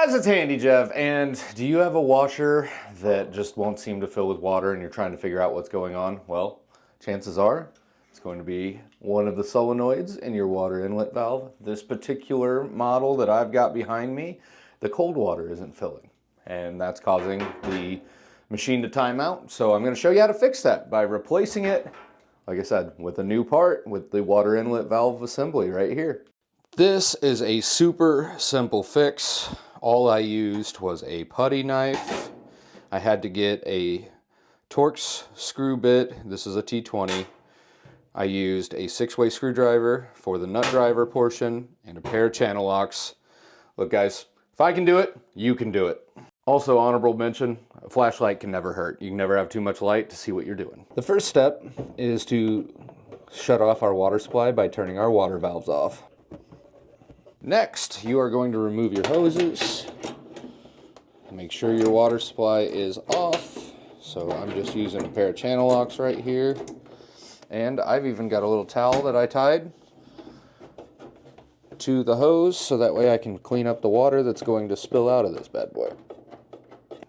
guys, it's Handy Jeff, and do you have a washer that just won't seem to fill with water and you're trying to figure out what's going on? Well, chances are it's going to be one of the solenoids in your water inlet valve. This particular model that I've got behind me, the cold water isn't filling, and that's causing the machine to time out. So I'm going to show you how to fix that by replacing it, like I said, with a new part with the water inlet valve assembly right here. This is a super simple fix. All I used was a putty knife. I had to get a Torx screw bit. This is a T20. I used a 6-way screwdriver for the nut driver portion and a pair of channel locks. Look guys, if I can do it, you can do it. Also, honorable mention, a flashlight can never hurt. You can never have too much light to see what you're doing. The first step is to shut off our water supply by turning our water valves off. Next, you are going to remove your hoses. Make sure your water supply is off. So I'm just using a pair of channel locks right here. And I've even got a little towel that I tied to the hose so that way I can clean up the water that's going to spill out of this bad boy.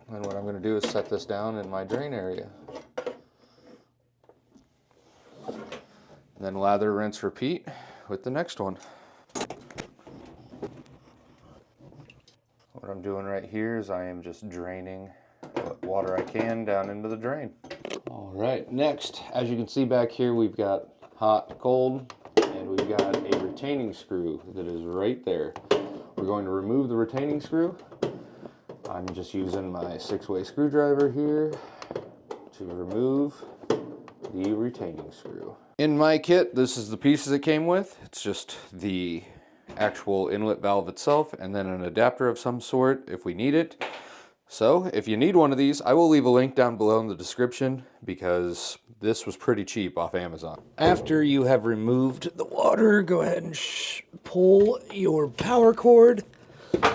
And what I'm going to do is set this down in my drain area. Then lather, rinse, repeat with the next one. What I'm doing right here is I am just draining what water I can down into the drain. All right, next, as you can see back here, we've got hot, cold, and we've got a retaining screw that is right there. We're going to remove the retaining screw. I'm just using my 6-way screwdriver here to remove the retaining screw. In my kit, this is the pieces it came with. It's just the actual inlet valve itself and then an adapter of some sort if we need it. So if you need one of these, I will leave a link down below in the description because this was pretty cheap off Amazon. After you have removed the water, go ahead and pull your power cord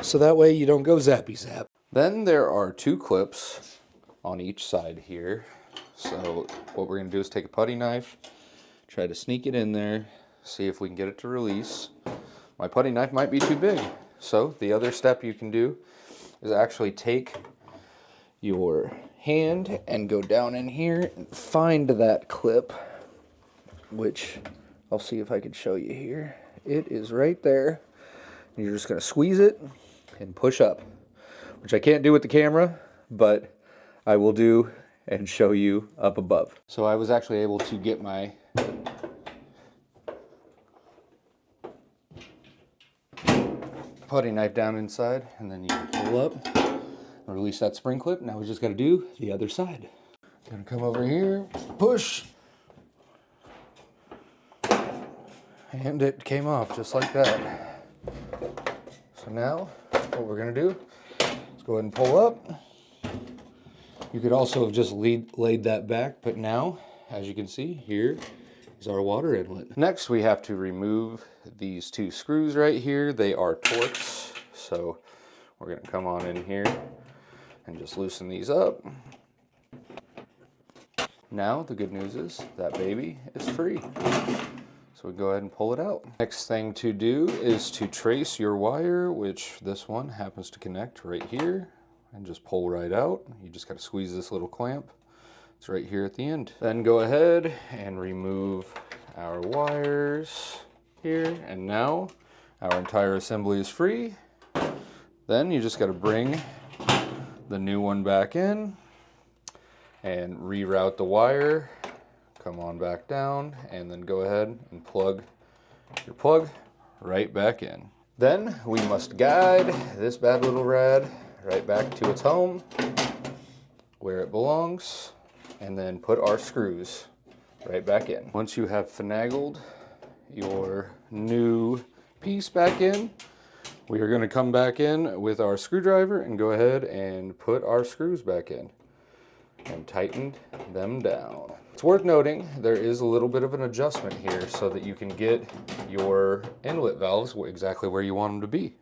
so that way you don't go zappy zap. Then there are 2 clips on each side here. So what we're going to do is take a putty knife, try to sneak it in there, see if we can get it to release. My putty knife might be too big, so the other step you can do is actually take your hand and go down in here and find that clip, which I'll see if I can show you here. It is right there. And you're just going to squeeze it and push up, which I can't do with the camera, but I will do and show you up above. So I was actually able to get my putty knife down inside, and then you can pull up and release that spring clip. Now we just got to do the other side. Gonna come over here, push, and it came off just like that. So now what we're gonna do is go ahead and pull up. You could also have just laid that back, but now, as you can see, here is our water inlet. Next, we have to remove these 2 screws right here. They are Torx, so we're going to come on in here and just loosen these up. Now, the good news is that baby is free. So we go ahead and pull it out. Next thing to do is to trace your wire, which this one happens to connect right here, and just pull right out. You just got to squeeze this little clamp. It's right here at the end. Then go ahead and remove our wires here, and now our entire assembly is free. Then you just got to bring the new one back in and reroute the wire, come on back down, and then go ahead and plug your plug right back in. Then we must guide this bad little rad right back to its home where it belongs, and then put our screws right back in. Once you have finagled your new piece back in, we are going to come back in with our screwdriver and go ahead and put our screws back in and tighten them down. It's worth noting there is a little bit of an adjustment here so that you can get your inlet valves exactly where you want them to be.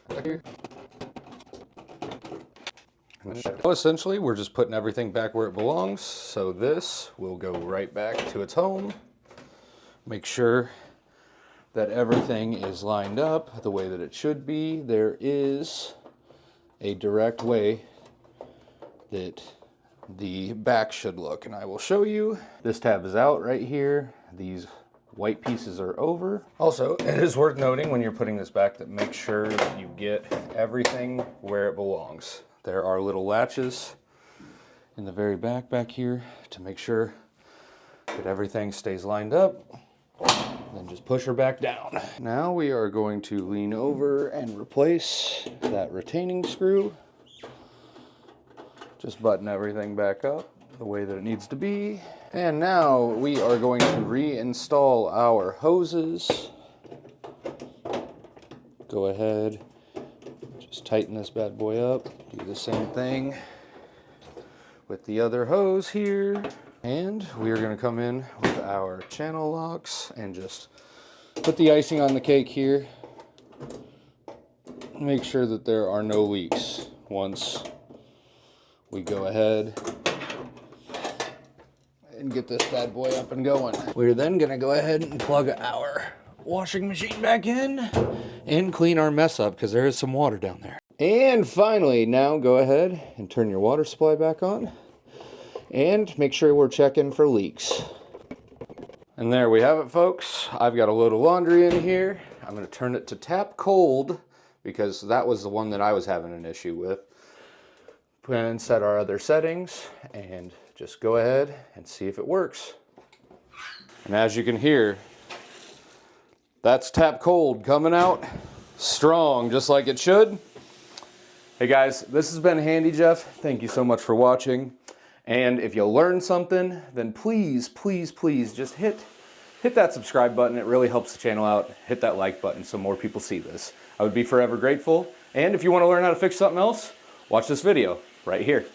Back here. Essentially, we're just putting everything back where it belongs, so this will go right back to its home. Make sure that everything is lined up the way that it should be, there is a direct way that the back should look, and I will show you. This tab is out right here. These white pieces are over. Also, it is worth noting when you're putting this back that make sure that you get everything where it belongs. There are little latches in the very back here to make sure that everything stays lined up. Then just push her back down. Now we are going to lean over and replace that retaining screw. Just button everything back up the way that it needs to be. And now we are going to reinstall our hoses. Go ahead, just tighten this bad boy up. Do the same thing with the other hose here. And we are going to come in with our channel locks and just put the icing on the cake here. Make sure that there are no leaks once we go ahead and get this bad boy up and going. We're then going to go ahead and plug our washing machine back in and clean our mess up because there is some water down there. And finally, now go ahead and turn your water supply back on and make sure we're checking for leaks. And there we have it, folks. I've got a load of laundry in here. I'm going to turn it to tap cold because that was the one that I was having an issue with. And set our other settings and just go ahead and see if it works. And as you can hear, that's tap cold coming out strong, just like it should. Hey guys, this has been Handy Jeff. Thank you so much for watching. And if you learned something, then please, please, please just hit that subscribe button. It really helps the channel out. Hit that like button so more people see this. I would be forever grateful. And if you want to learn how to fix something else, watch this video right here.